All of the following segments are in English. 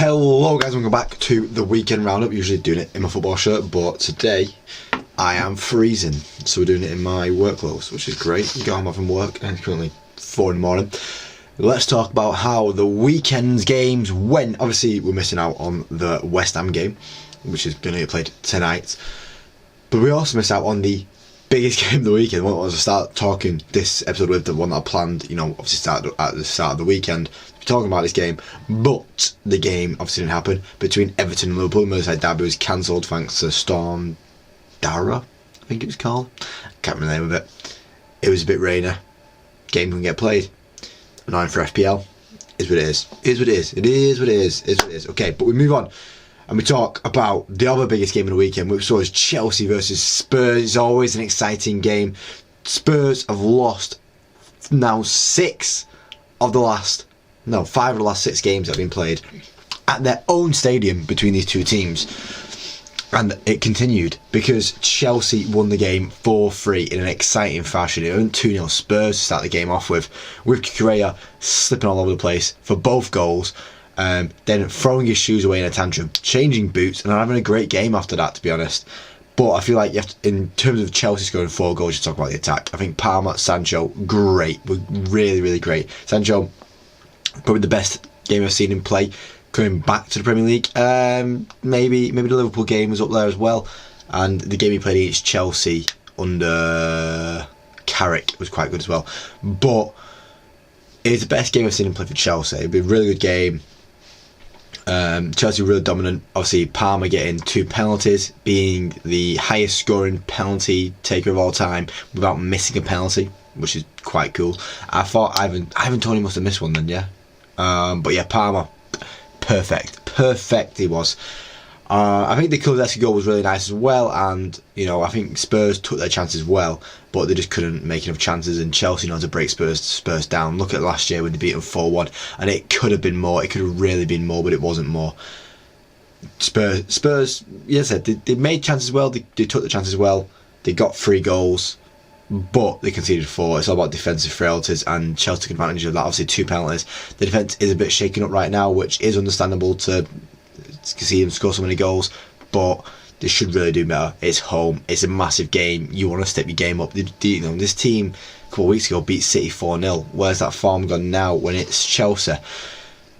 Hello guys, welcome back to the weekend roundup. Usually doing it in my football shirt, but today I am freezing, so we're doing it in my work clothes, which is great. Got home from work and it's currently 4 in the morning. Let's talk about how the weekend's games went. Obviously we're missing out on the West Ham game, which is going to get played tonight, but we also missed out on the biggest game of the weekend. What was I start talking this episode with, the one that I planned, obviously started at the start of the weekend, talking about this game, but the game obviously didn't happen between Everton and Liverpool. Merseyside derby was cancelled thanks to Storm Dara, I think it was called. I can't remember the name of it. It was a bit rainy. Game couldn't get played. Annoying for FPL. Is what it is. Is what it is. It is what it is. Is what it is. Okay, but we move on and we talk about the other biggest game of the weekend, which was Chelsea versus Spurs. It's always an exciting game. Spurs have lost now 5 of the last 6 games that have been played at their own stadium between these two teams, and it continued because Chelsea won the game 4-3 in an exciting fashion. It went 2-0 Spurs to start the game off with Correa slipping all over the place for both goals, then throwing his shoes away in a tantrum, changing boots, and having a great game after that, to be honest. But I feel like you have to, in terms of Chelsea scoring 4 goals, you talk about the attack. I think Palmer, Sancho, great, really, really great. Sancho, probably the best game I've seen him play coming back to the Premier League. Maybe the Liverpool game was up there as well, and the game he played against Chelsea under Carrick was quite good as well. But it's the best game I've seen him play for Chelsea. It'd be a really good game. Chelsea really dominant. Obviously Palmer getting 2 penalties, being the highest scoring penalty taker of all time without missing a penalty, which is quite cool. I thought Ivan Toney must have missed one then, yeah. But yeah, Palmer, perfect he was. I think the Kulusevski goal was really nice as well, and I think Spurs took their chances well, but they just couldn't make enough chances, and Chelsea know how to break Spurs down. Look at last year when they beat them 4-1, and it could have been more, it could have really been more, but it wasn't more. Spurs, yes, they made chances well, they took the chances well, they got 3 goals, but they conceded 4. It's all about defensive frailties, and Chelsea took advantage of that. Obviously 2 penalties. The defence is a bit shaken up right now, which is understandable to see them score so many goals, but they should really do better. It's home, it's a massive game, you want to step your game up. This team a couple of weeks ago beat City 4-0. Where's that form gone now when it's Chelsea?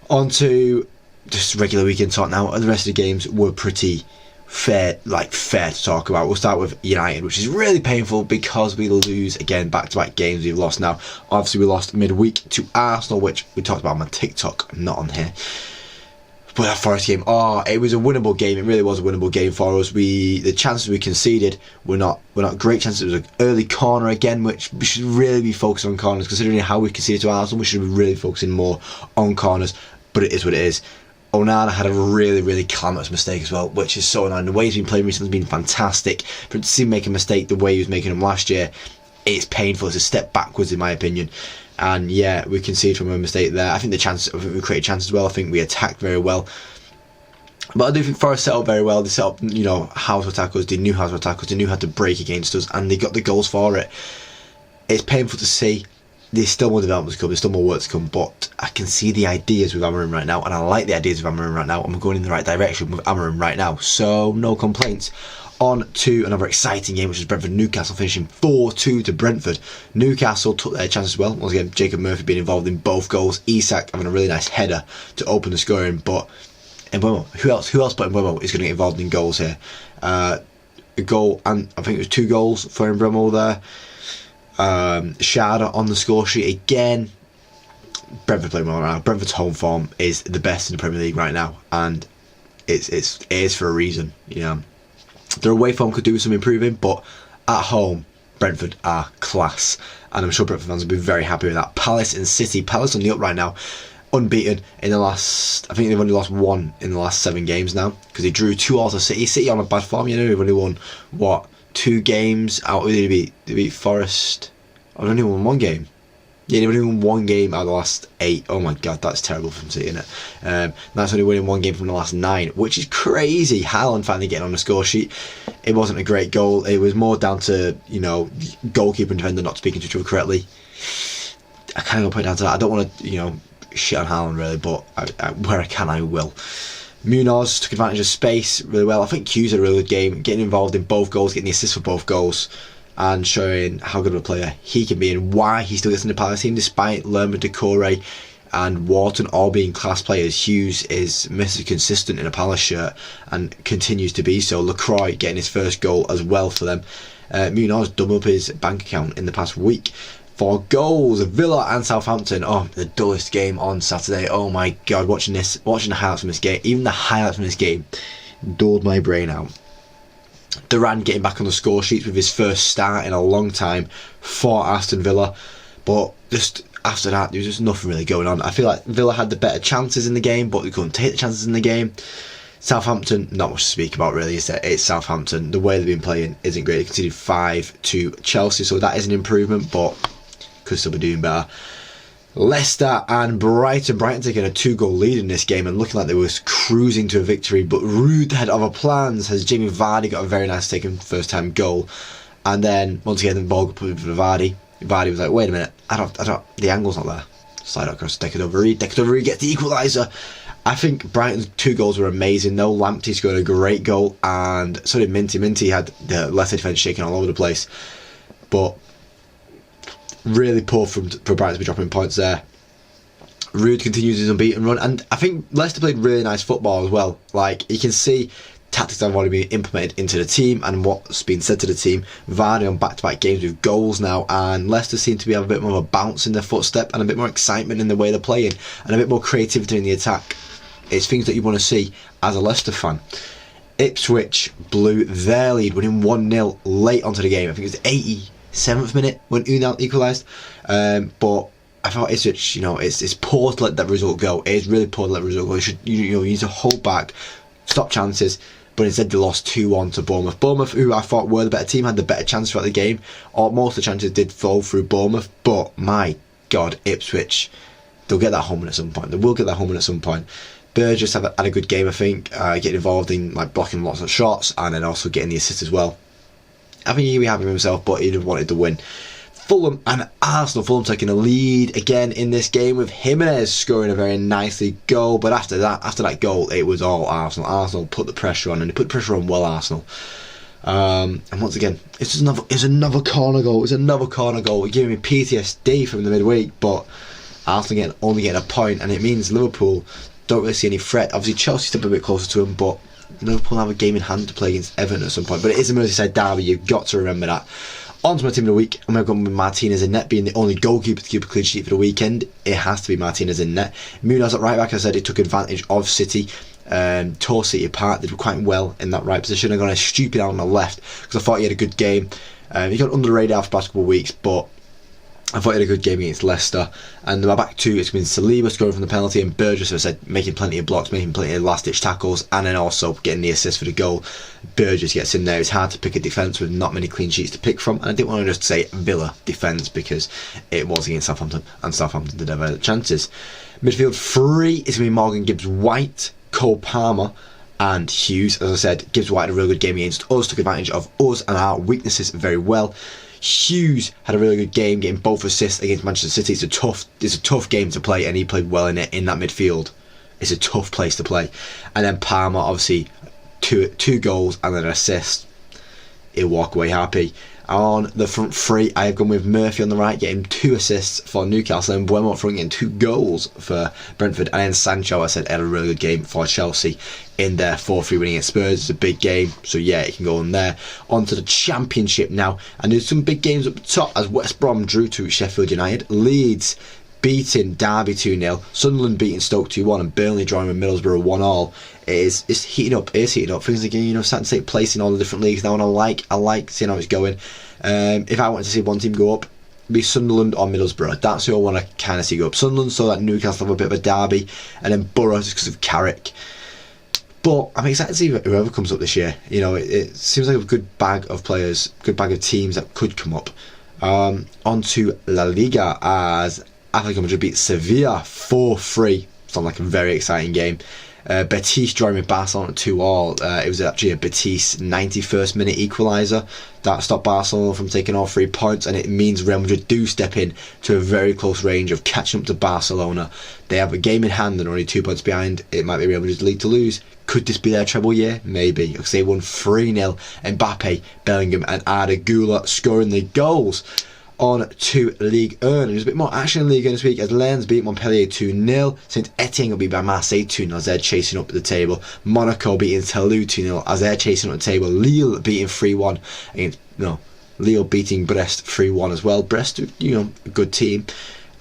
On to just regular weekend talk now. The rest of the games were pretty fair to talk about. We'll start with United, which is really painful because we lose again, back-to-back games we've lost now. Obviously we lost midweek to Arsenal, which we talked about on my TikTok, not on here. But that Forest game, it was a winnable game. It really was a winnable game for us. The chances we conceded were not great chances. It was an early corner again, which we should really be focused on corners. Considering how we conceded to Arsenal, we should be really focusing more on corners. But it is what it is. Onana had a really, really calamitous mistake as well, which is so annoying. The way he's been playing recently has been fantastic. For him to see him make a mistake the way he was making them last year, it's painful. It's a step backwards in my opinion. And yeah, we conceded from a mistake there. I think we created chances well. I think we attacked very well. But I do think Forest set up very well. They set up, how to attack us. They knew how to attack us. They knew how to break against us, and they got the goals for it. It's painful to see. There's still more development to come. There's still more work to come. But I can see the ideas with Amorim right now, and I like the ideas with Amorim right now. I'm going in the right direction with Amorim right now, so no complaints. On to another exciting game, which is Brentford-Newcastle, finishing 4-2 to Brentford. Newcastle took their chances well. Once again, Jacob Murphy being involved in both goals. Isak having a really nice header to open the scoring. But Mbeumo, who else but Mbeumo is going to get involved in goals here? A goal, and I think it was 2 goals for Mbeumo there. Shada on the score sheet again. Brentford playing well right now. Brentford's home form is the best in the Premier League right now, and it is for a reason. Their away form could do with some improving, but at home, Brentford are class. And I'm sure Brentford fans will be very happy with that. Palace and City. Palace on the up right now. Unbeaten in the last... I think they've only lost 1 in the last 7 games now. Because they drew 2-2 to City. City on a bad form. They've only won, 2 games out. They beat Forest. I've only won 1 game. Yeah, they've only won 1 game out of the last 8. Oh my god, that's terrible from City, isn't it? That's only winning 1 game from the last 9, which is crazy. Haaland finally getting on the score sheet. It wasn't a great goal. It was more down to, goalkeeper and defender not speaking to each other correctly. I kind of put it down to that. I don't want to, shit on Haaland really, but where I can, I will. Munoz took advantage of space really well. I think Hughes had a really good game, getting involved in both goals, getting the assist for both goals, and showing how good of a player he can be and why he still gets in the Palace team despite Lerma, Decore and Wharton all being class players. Hughes is Mr. Consistent in a Palace shirt and continues to be so. LaCroix getting his first goal as well for them. Munoz doubled up his bank account in the past week. 4 goals, Villa and Southampton. Oh, the dullest game on Saturday. Oh my god, watching the highlights from this game, even the highlights from this game, dulled my brain out. Duran getting back on the score sheets with his first start in a long time for Aston Villa, but just after that there was just nothing really going on. I feel like Villa had the better chances in the game, but they couldn't take the chances in the game. Southampton, not much to speak about really, is that it's Southampton. The way they've been playing isn't great. They conceded 5 to Chelsea, so that is an improvement, but could still be doing better. Leicester and Brighton. Brighton taking a 2-goal lead in this game and looking like they were cruising to a victory, but Rude had other plans as Jamie Vardy got a very nice taken first time goal, and then once again the ball got put for Vardy. Vardy was like, wait a minute, I don't, the angle's not there. Slide across, Decadoveri gets the equaliser. I think Brighton's 2 goals were amazing though. Lamptey scored a great goal, and so did Minty. Minty had the Leicester defence shaking all over the place, but really poor for Brighton to be dropping points there. Rude continues his unbeaten run, and I think Leicester played really nice football as well. Like, you can see tactics that have already been implemented into the team and what's been said to the team. Vardy on back-to-back games with goals now, and Leicester seem to have a bit more of a bounce in their footstep and a bit more excitement in the way they're playing and a bit more creativity in the attack. It's things that you want to see as a Leicester fan. Ipswich blew their lead, winning 1-0 late onto the game. I think it was the 87th minute when Unal equalised, but I thought Ipswich, it's poor to let that result go. It is really poor to let the result go. You need to hold back, stop chances, but instead they lost 2-1 to Bournemouth. Bournemouth, who I thought were the better team, had the better chance throughout the game, or most of the chances did fall through Bournemouth, but my god, Ipswich, they'll get that home run at some point. They will get that home run at some point. Burgess had a good game, I think, getting involved in blocking lots of shots and then also getting the assist as well. I think he'd be happy with himself, but he'd have wanted to win. Fulham and Arsenal. Fulham taking a lead again in this game with Jimenez scoring a very nicely goal, but after that goal it was all Arsenal. Arsenal put the pressure on, and they put pressure on well, Arsenal. And once again, it's another corner goal. It's another corner goal. It's giving me PTSD from the midweek, but Arsenal only getting a point, and it means Liverpool don't really see any threat. Obviously Chelsea still a bit closer to them, but Liverpool have a game in hand to play against Everton at some point. But it is a Merseyside derby, you've got to remember that. On to my team of the week, I'm going to go with Martinez in net, being the only goalkeeper to keep a clean sheet for the weekend. It has to be Martinez in net. Munoz at right back, as I said, he took advantage of City, tore City apart, did quite well in that right position. I got a stupid out on the left because I thought he had a good game. He got under the radar for the past couple of weeks, but I thought he had a good game against Leicester. And my back two, it's been Saliba scoring from the penalty, and Burgess, as I said, making plenty of blocks, making plenty of last ditch tackles, and then also getting the assist for the goal. Burgess gets in there. It's hard to pick a defence with not many clean sheets to pick from, and I didn't want to just say Villa defence because it was against Southampton, and Southampton did have chances. Midfield 3 is going to be Morgan Gibbs-White, Cole Palmer and Hughes. As I said, Gibbs-White had a really good game against us, took advantage of us and our weaknesses very well. Hughes had a really good game, getting both assists against Manchester City. It's a tough game to play, and he played well in it in that midfield. It's a tough place to play. And then Palmer, obviously, two goals and an assist. He'll walk away happy. On the front three, I have gone with Murphy on the right, getting 2 assists for Newcastle, and Buemo up front getting 2 goals for Brentford. And then Sancho, I said, had a really good game for Chelsea in their 4-3 winning at Spurs. It's a big game, so yeah, it can go on there. On to the Championship now, and there's some big games up the top as West Brom drew to Sheffield United. Leeds beating Derby 2-0, Sunderland beating Stoke 2-1, and Burnley drawing with Middlesbrough 1-1. It's heating up. Things are starting to take place in all the different leagues now, and I like seeing how it's going. If I wanted to see one team go up, it'd be Sunderland or Middlesbrough. That's who I want to kind of see go up. Sunderland, so that Newcastle have a bit of a derby, and then Borough just because of Carrick. But I'm excited to see whoever comes up this year. It seems like a good bag of players, good bag of teams that could come up. On to La Liga, as Atletico Madrid beat Sevilla 4-3. Sounds like a very exciting game. Betis drawing with Barcelona 2-2. It was actually a Betis 91st minute equaliser that stopped Barcelona from taking all 3 points, and it means Real Madrid do step in to a very close range of catching up to Barcelona. They have a game in hand and only 2 points behind. It might be Real Madrid's league to lose. Could this be their treble year? Maybe, because they won 3-0. Mbappe, Bellingham and Arda Güler scoring the goals. On to Ligue 1. There's a bit more action in Ligue 1 this week as Lens beat Montpellier 2-0. Saint Etienne will be by Marseille 2-0 as they're chasing up the table. Monaco beating Toulouse 2-0 as they're chasing up the table. Lille beating 3-1 against Lille beating Brest 3-1 as well. Brest, a good team.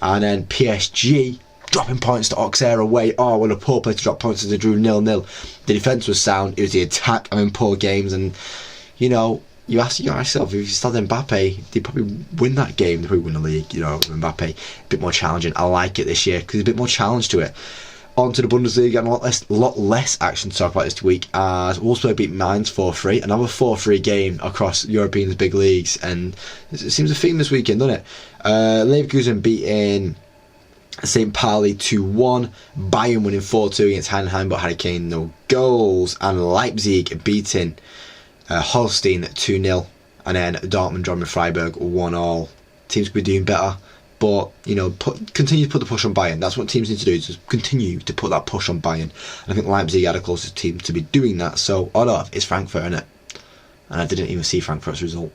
And then PSG dropping points to Auxerre away. Oh, what a poor place to drop points as they drew 0-0. The defence was sound. It was the attack. Poor games, and you ask yourself, if you started Mbappe, they'd probably win that game. They'd probably win the league. Mbappe, a bit more challenging. I like it this year because there's a bit more challenge to it. On to the Bundesliga, and a lot less action to talk about this week as Wolfsburg beat Mainz 4-3. Another 4-3 game across European big leagues, and it seems a theme this weekend, doesn't it? Leverkusen beating St. Pauli 2-1. Bayern winning 4-2 against Heidenheim, but Harry Kane no goals. And Leipzig beating Holstein 2-0, and then Dortmund drawing with Freiburg 1-1. Teams could be doing better, but continue to put the push on Bayern. That's what teams need to do, is continue to put that push on Bayern. And I think Leipzig are the closest team to be doing that. So odd off, it's Frankfurt, isn't it? And I didn't even see Frankfurt's result.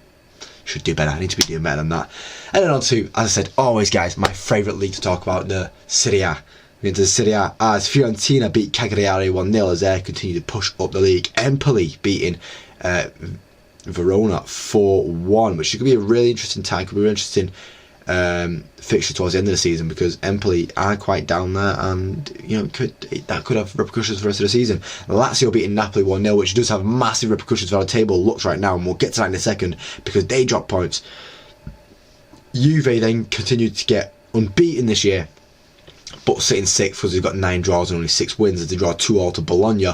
Should do better. I need to be doing better than that. And then on to, as I said, always guys, my favourite league to talk about, the Serie A. We're into the Serie A as Fiorentina beat Cagliari 1-0 as they continue to push up the league. Empoli beating Verona 4-1, which could be a really interesting time, could be a really interesting fixture towards the end of the season, because Empoli are quite down there, and that could have repercussions for the rest of the season. Lazio beating Napoli 1-0, which does have massive repercussions for how the table looks right now, and we'll get to that in a second because they drop points. Juve then continued to get unbeaten this year, but sitting 6th because they've got 9 draws and only 6 wins as they draw 2-2 to Bologna,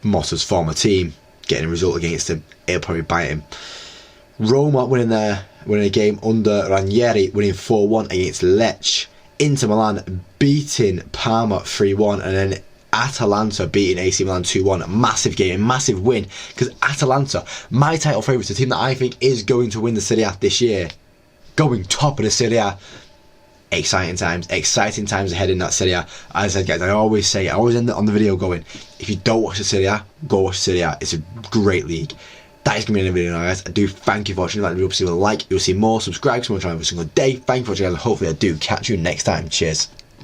Motta's former team. Getting a result against him, it'll probably bite him. Roma winning a game under Ranieri, winning 4-1 against Lecce. Inter Milan beating Parma 3-1, and then Atalanta beating AC Milan 2-1. Massive game, massive win, because Atalanta, my title favourites, the team that I think is going to win the Serie A this year, going top of the Serie A. Exciting times ahead in that Serie A. As I said, guys, I always end on the video going, if you don't watch the Serie A, go watch the Serie A. It's a great league. That is going to be in the video now, guys. I do thank you for watching. Like the video, see a like. You'll see more. Subscribe to my channel every single day. Thank you for watching, guys. Hopefully I do catch you next time. Cheers.